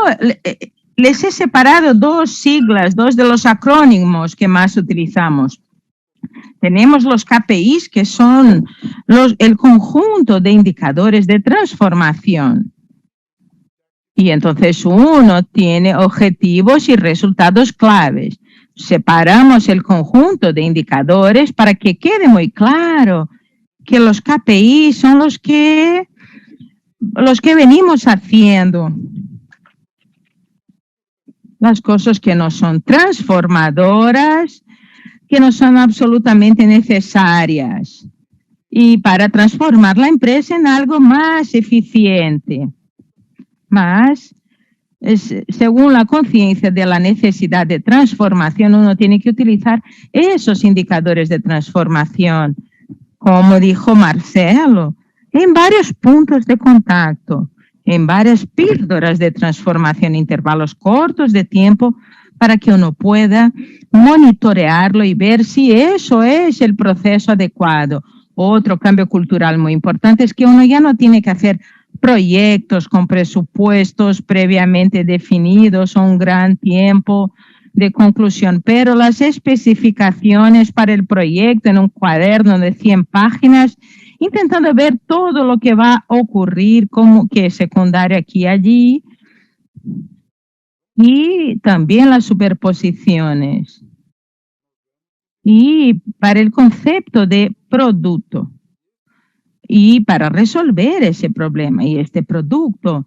les he separado dos siglas, dos de los acrónimos que más utilizamos. Tenemos los KPIs, que son el conjunto de indicadores de transformación. Y entonces uno tiene objetivos y resultados claves. Separamos el conjunto de indicadores para que quede muy claro que los KPIs son los que venimos haciendo. Las cosas que no son transformadoras, que no son absolutamente necesarias. Y para transformar la empresa en algo más eficiente. Más, según la conciencia de la necesidad de transformación, uno tiene que utilizar esos indicadores de transformación, como dijo Marcelo, en varios puntos de contacto, en varias píldoras de transformación, intervalos cortos de tiempo, para que uno pueda monitorearlo y ver si eso es el proceso adecuado. Otro cambio cultural muy importante es que uno ya no tiene que hacer proyectos con presupuestos previamente definidos o un gran tiempo de conclusión, pero las especificaciones para el proyecto en un cuaderno de 100 páginas, intentando ver todo lo que va a ocurrir, como que es secundario aquí y allí, y también las superposiciones. Y para el concepto de producto. Y para resolver ese problema y este producto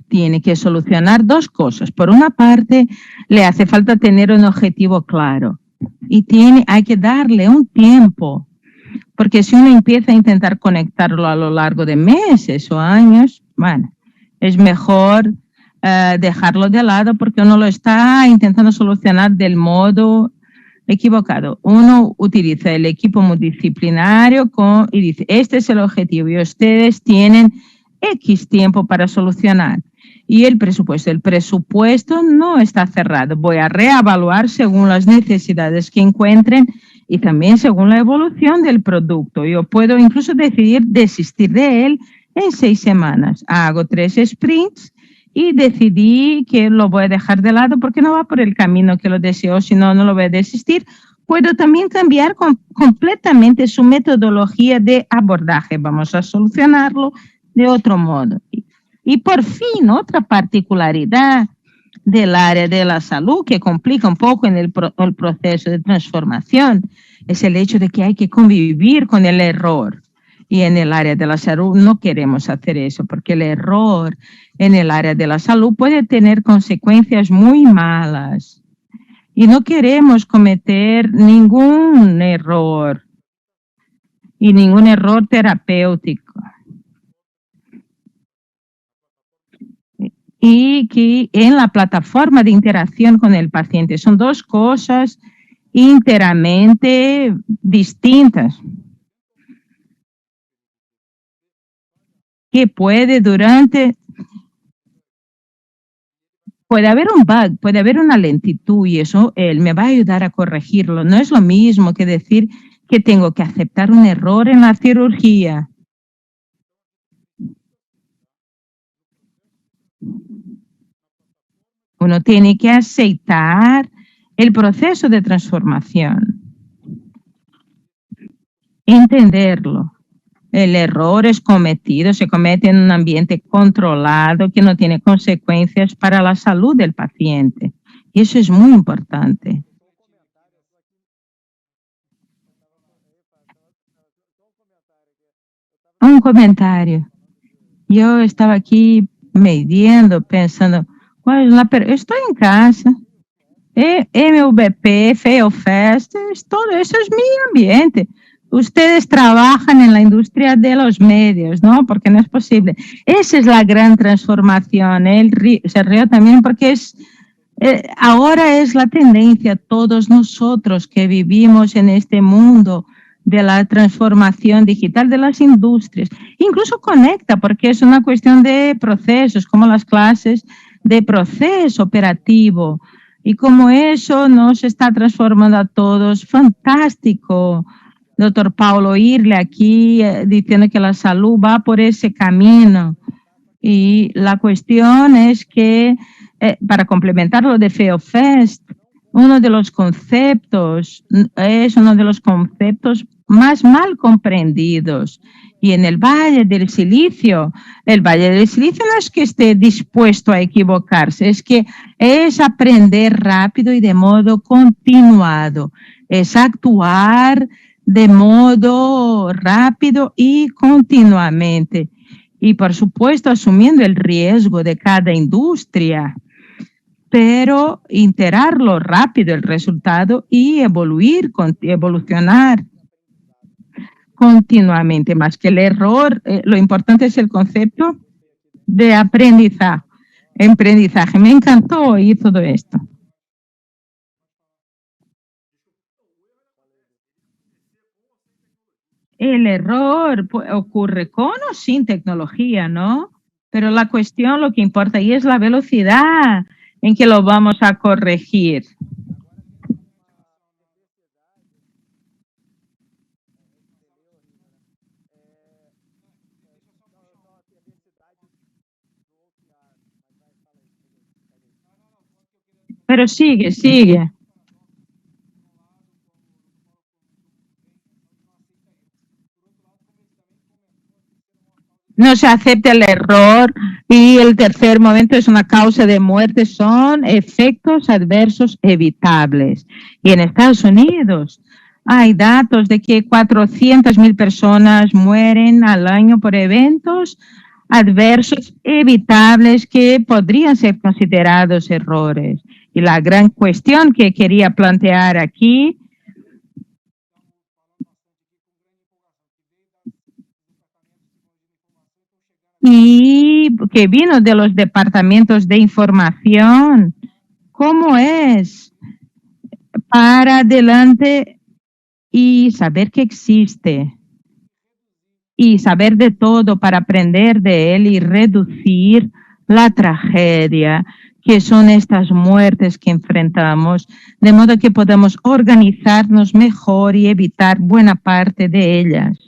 tiene que solucionar dos cosas. Por una parte, le hace falta tener un objetivo claro y hay que darle un tiempo, porque si uno empieza a intentar conectarlo a lo largo de meses o años, bueno, es mejor dejarlo de lado porque uno lo está intentando solucionar del modo equivocado. Uno utiliza el equipo multidisciplinario y dice, este es el objetivo y ustedes tienen X tiempo para solucionar. Y el presupuesto no está cerrado. Voy a reevaluar según las necesidades que encuentren y también según la evolución del producto. Yo puedo incluso decidir desistir de él en 6 semanas. Hago 3 sprints y decidí que lo voy a dejar de lado porque no va por el camino que lo deseo, si no, no lo voy a desistir. Puedo también cambiar completamente su metodología de abordaje. Vamos a solucionarlo de otro modo. Y por fin, otra particularidad del área de la salud que complica un poco en el proceso de transformación es el hecho de que hay que convivir con el error. Y en el área de la salud no queremos hacer eso, porque el error en el área de la salud puede tener consecuencias muy malas. Y no queremos cometer ningún error, y ningún error terapéutico. Y que en la plataforma de interacción con el paciente son 2 cosas enteramente distintas. Que puede haber un bug, puede haber una lentitud y eso él me va a ayudar a corregirlo. No es lo mismo que decir que tengo que aceptar un error en la cirugía. Uno tiene que aceitar el proceso de transformación, entenderlo. El error es cometido, se comete en un ambiente controlado que no tiene consecuencias para la salud del paciente. Y eso es muy importante. Un comentario. Yo estaba aquí mediendo, pensando, estoy en casa. MVP, FEOFEST, todo eso es mi ambiente. Ustedes trabajan en la industria de los medios, ¿no? Porque no es posible. Esa es la gran transformación. Él se rió también porque ahora es la tendencia, todos nosotros que vivimos en este mundo de la transformación digital de las industrias. Incluso conecta, porque es una cuestión de procesos, como las clases de proceso operativo. Y como eso nos está transformando a todos, fantástico, doctor Paulo, oírle aquí diciendo que la salud va por ese camino. Y la cuestión es que, para complementar lo de FEOFEST, uno de los conceptos es uno de los conceptos más mal comprendidos. Y en el Valle del Silicio no es que esté dispuesto a equivocarse, es que es aprender rápido y de modo continuado, es actuar de modo rápido y continuamente. Y por supuesto asumiendo el riesgo de cada industria, pero iterarlo rápido el resultado y evolucionar continuamente, más que el error. Lo importante es el concepto de aprendizaje. Me encantó oír todo esto. El error ocurre con o sin tecnología, ¿no? Pero la cuestión, lo que importa ahí es la velocidad en que lo vamos a corregir. Pero sigue. No se acepta el error y el tercer momento es una causa de muerte, son efectos adversos evitables. Y en Estados Unidos hay datos de que 400,000 personas mueren al año por eventos adversos evitables que podrían ser considerados errores. Y la gran cuestión que quería plantear aquí y que vino de los departamentos de información, ¿cómo es para adelante y saber que existe y saber de todo para aprender de él y reducir la tragedia que son estas muertes que enfrentamos, de modo que podamos organizarnos mejor y evitar buena parte de ellas.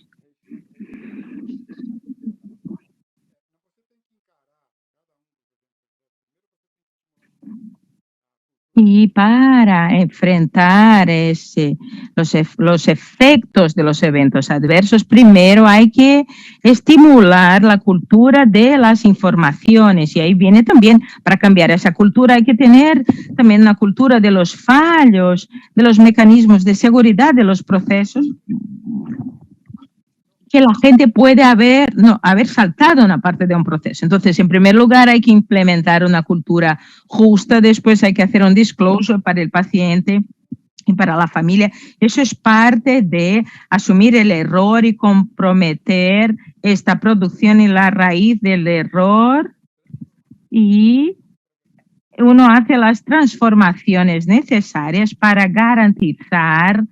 Y para enfrentar los efectos de los eventos adversos, primero hay que estimular la cultura de las informaciones. Y ahí viene también, para cambiar esa cultura, hay que tener también una cultura de los fallos, de los mecanismos de seguridad de los procesos, que la gente puede haber saltado una parte de un proceso. Entonces, en primer lugar, hay que implementar una cultura justa, después hay que hacer un disclosure para el paciente y para la familia. Eso es parte de asumir el error y comprometer esta producción en la raíz del error, y uno hace las transformaciones necesarias para garantizar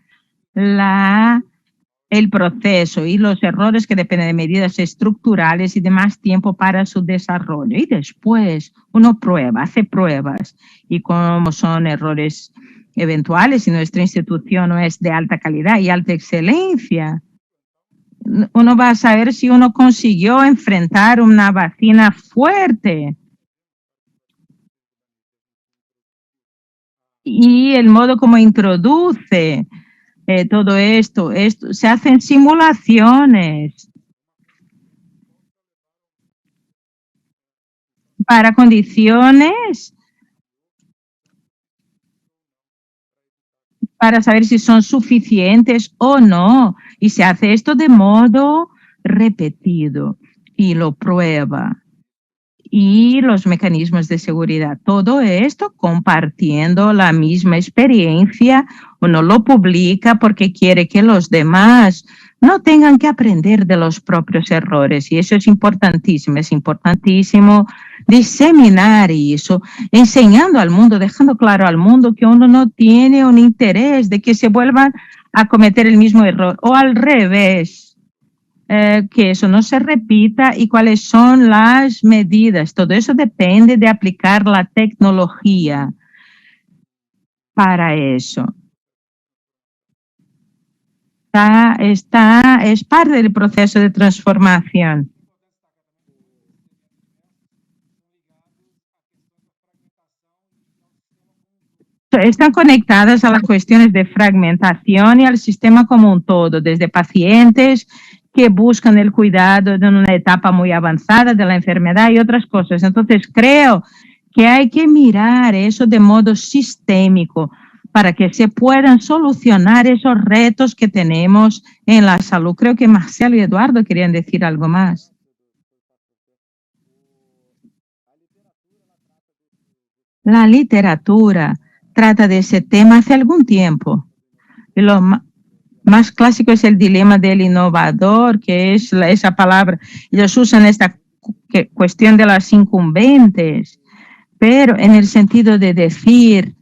el proceso y los errores que dependen de medidas estructurales y de más tiempo para su desarrollo. Y después uno hace pruebas, y como son errores eventuales y nuestra institución no es de alta calidad y alta excelencia, uno va a saber si uno consiguió enfrentar una vacuna fuerte. Y el modo como introduce todo esto, se hacen simulaciones para condiciones, para saber si son suficientes o no, y se hace esto de modo repetido y lo prueba. Y los mecanismos de seguridad, todo esto compartiendo la misma experiencia. Uno lo publica porque quiere que los demás no tengan que aprender de los propios errores, y eso es importantísimo diseminar eso, enseñando al mundo, dejando claro al mundo que uno no tiene un interés de que se vuelvan a cometer el mismo error, o al revés, que eso no se repita, y cuáles son las medidas. Todo eso depende de aplicar la tecnología para eso. Es parte del proceso de transformación. Están conectadas a las cuestiones de fragmentación y al sistema como un todo, desde pacientes que buscan el cuidado en una etapa muy avanzada de la enfermedad y otras cosas. Entonces, creo que hay que mirar eso de modo sistémico para que se puedan solucionar esos retos que tenemos en la salud. Creo que Marcelo y Eduardo querían decir algo más. La literatura trata de ese tema hace algún tiempo. Y lo más clásico es el dilema del innovador, que es esa palabra. Ellos usan esta cuestión de las incumbentes, pero en el sentido de decir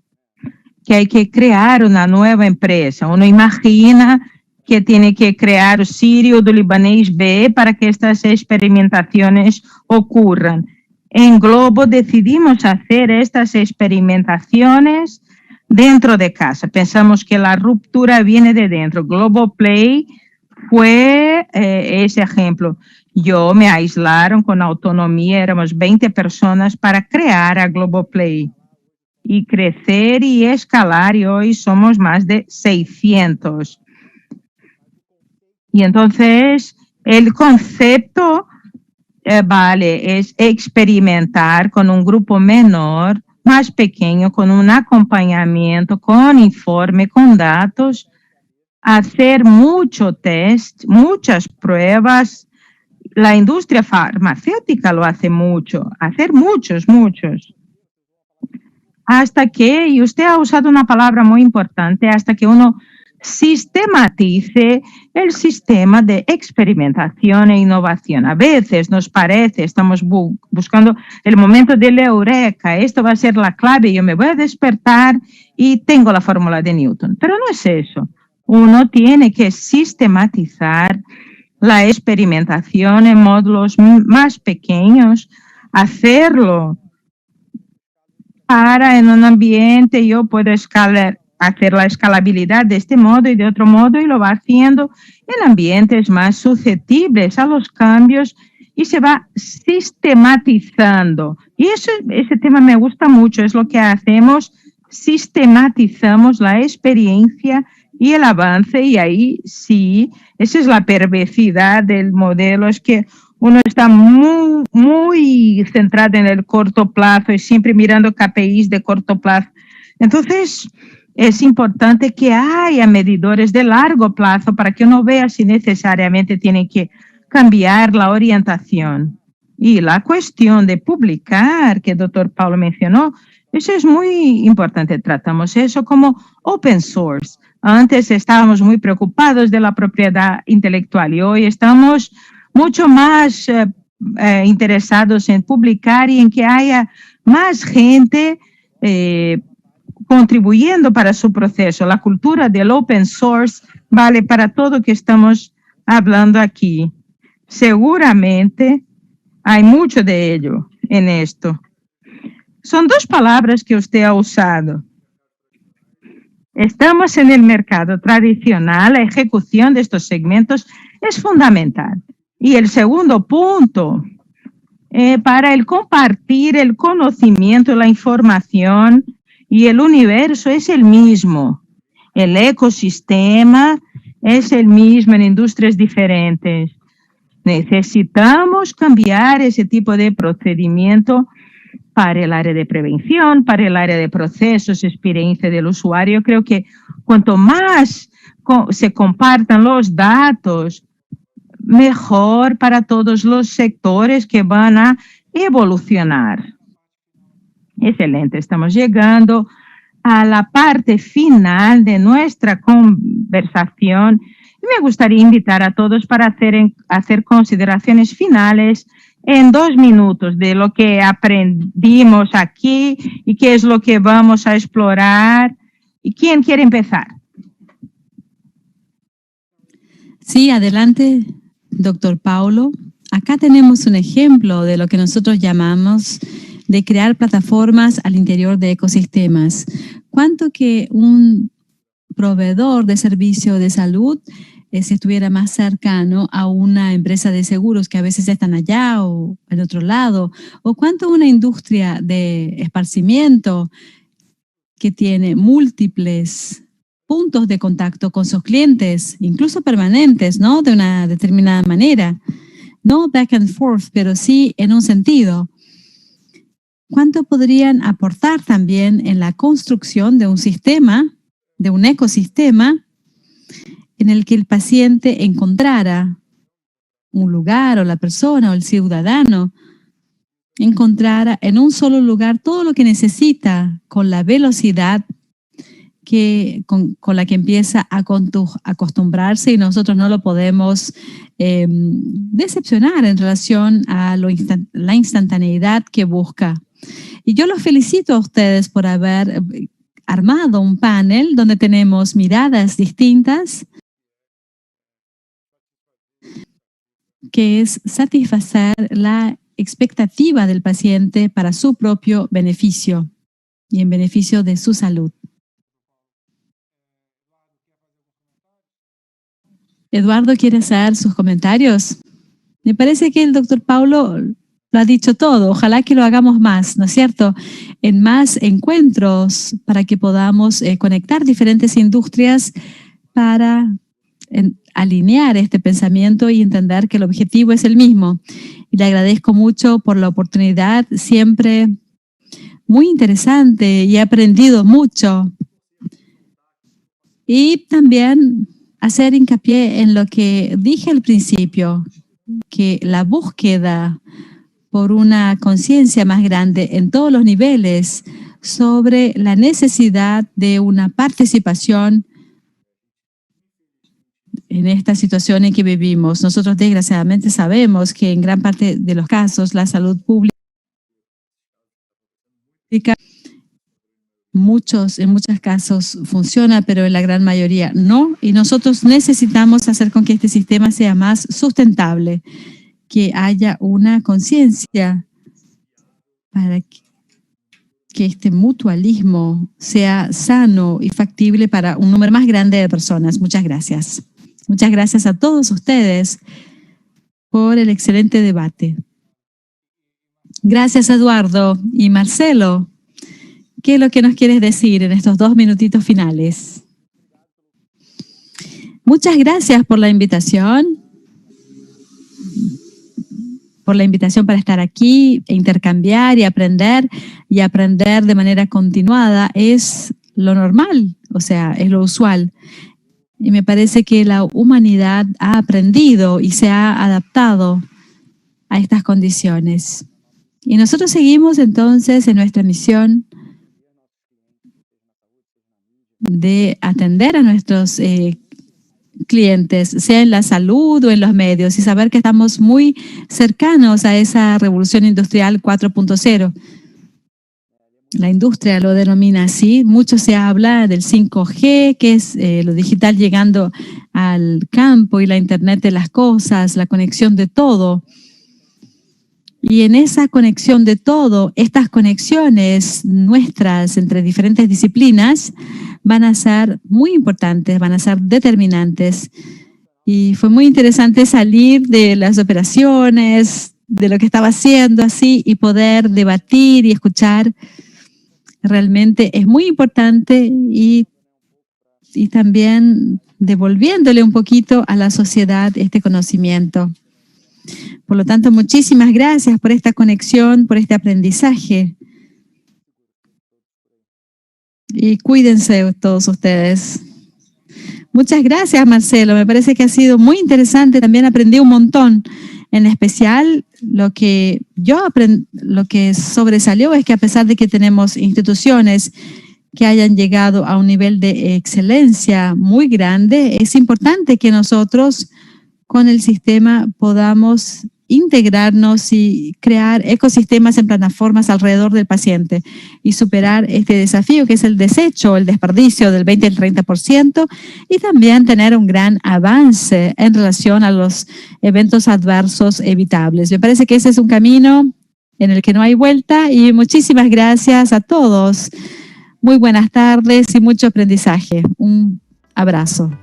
que hay que crear una nueva empresa. Uno imagina que tiene que crear Sírio do Libanês B para que estas experimentaciones ocurran. En Globo decidimos hacer estas experimentaciones dentro de casa. Pensamos que la ruptura viene de dentro. Globoplay fue ese ejemplo. Me aislaron con autonomía, éramos 20 personas para crear a Globoplay y crecer y escalar, y hoy somos más de 600. Y entonces el concepto es experimentar con un grupo menor, más pequeño, con un acompañamiento, con informe, con datos, hacer mucho test, muchas pruebas. La industria farmacéutica lo hace mucho, hacer muchos. Hasta que, y usted ha usado una palabra muy importante, hasta que uno sistematice el sistema de experimentación e innovación. A veces nos parece, estamos buscando el momento de la eureka, esto va a ser la clave, yo me voy a despertar y tengo la fórmula de Newton. Pero no es eso. Uno tiene que sistematizar la experimentación en módulos más pequeños, hacerlo para en un ambiente yo puedo hacer la escalabilidad de este modo y de otro modo y lo va haciendo en ambientes más susceptibles a los cambios y se va sistematizando. Y ese tema me gusta mucho, es lo que hacemos, sistematizamos la experiencia y el avance y ahí sí, esa es la perversidad del modelo, es que uno está muy centrado en el corto plazo y siempre mirando KPIs de corto plazo. Entonces, es importante que haya medidores de largo plazo para que uno vea si necesariamente tiene que cambiar la orientación. Y la cuestión de publicar, que el doctor Paulo mencionó, eso es muy importante. Tratamos eso como open source. Antes estábamos muy preocupados de la propiedad intelectual y hoy estamos mucho más interesados en publicar y en que haya más gente contribuyendo para su proceso. La cultura del open source vale para todo lo que estamos hablando aquí. Seguramente hay mucho de ello en esto. Son dos palabras que usted ha usado. Estamos en el mercado tradicional, la ejecución de estos segmentos es fundamental. Y el segundo punto, para el compartir el conocimiento, la información y el universo es el mismo. El ecosistema es el mismo en industrias diferentes. Necesitamos cambiar ese tipo de procedimiento para el área de prevención, para el área de procesos, experiencia del usuario. Creo que cuanto más se compartan los datos, mejor para todos los sectores que van a evolucionar. Excelente, estamos llegando a la parte final de nuestra conversación. Me gustaría invitar a todos para hacer consideraciones finales en 2 minutos de lo que aprendimos aquí y qué es lo que vamos a explorar. ¿Y quién quiere empezar? Sí, adelante, doctor Paulo. Acá tenemos un ejemplo de lo que nosotros llamamos de crear plataformas al interior de ecosistemas. ¿Cuánto que un proveedor de servicio de salud si estuviera más cercano a una empresa de seguros que a veces están allá o al otro lado? ¿O cuánto una industria de esparcimiento que tiene múltiples puntos de contacto con sus clientes, incluso permanentes, ¿no? De una determinada manera. No back and forth, pero sí en un sentido. ¿Cuánto podrían aportar también en la construcción de un sistema, de un ecosistema, en el que el paciente encontrara un lugar o la persona o el ciudadano encontrara en un solo lugar todo lo que necesita con la velocidad con la que empieza a acostumbrarse y nosotros no lo podemos decepcionar en relación a la instantaneidad que busca. Y yo los felicito a ustedes por haber armado un panel donde tenemos miradas distintas, que es satisfacer la expectativa del paciente para su propio beneficio y en beneficio de su salud. Eduardo, ¿quiere hacer sus comentarios? Me parece que el doctor Paulo lo ha dicho todo. Ojalá que lo hagamos más, ¿no es cierto? En más encuentros para que podamos conectar diferentes industrias para alinear este pensamiento y entender que el objetivo es el mismo. Y le agradezco mucho por la oportunidad, siempre muy interesante y he aprendido mucho. Y también hacer hincapié en lo que dije al principio, que la búsqueda por una conciencia más grande en todos los niveles sobre la necesidad de una participación en esta situación en que vivimos. Nosotros desgraciadamente sabemos que en gran parte de los casos la salud pública En muchos casos funciona, pero en la gran mayoría no. Y nosotros necesitamos hacer con que este sistema sea más sustentable, que haya una conciencia para que este mutualismo sea sano y factible para un número más grande de personas. Muchas gracias. Muchas gracias a todos ustedes por el excelente debate. Gracias, Eduardo y Marcelo. ¿Qué es lo que nos quieres decir en estos 2 minutitos finales? Muchas gracias por la invitación. Para estar aquí, e intercambiar y aprender de manera continuada es lo normal, o sea, es lo usual. Y me parece que la humanidad ha aprendido y se ha adaptado a estas condiciones. Y nosotros seguimos entonces en nuestra misión de atender a nuestros clientes, sea en la salud o en los medios, y saber que estamos muy cercanos a esa revolución industrial 4.0. La industria lo denomina así. Mucho se habla del 5G, que es lo digital llegando al campo, y la Internet de las cosas, la conexión de todo. Y en esa conexión de todo, estas conexiones nuestras entre diferentes disciplinas van a ser muy importantes, van a ser determinantes. Y fue muy interesante salir de las operaciones, de lo que estaba haciendo así, y poder debatir y escuchar. Realmente es muy importante, y también devolviéndole un poquito a la sociedad este conocimiento. Por lo tanto, muchísimas gracias por esta conexión, por este aprendizaje. Y cuídense todos ustedes. Muchas gracias, Marcelo. Me parece que ha sido muy interesante. También aprendí un montón. En especial, lo que sobresalió es que, a pesar de que tenemos instituciones que hayan llegado a un nivel de excelencia muy grande, es importante que nosotros con el sistema podamos integrarnos y crear ecosistemas en plataformas alrededor del paciente y superar este desafío que es el desecho, el desperdicio del 20 al 30%, y también tener un gran avance en relación a los eventos adversos evitables. Me parece que ese es un camino en el que no hay vuelta, y muchísimas gracias a todos. Muy buenas tardes y mucho aprendizaje. Un abrazo.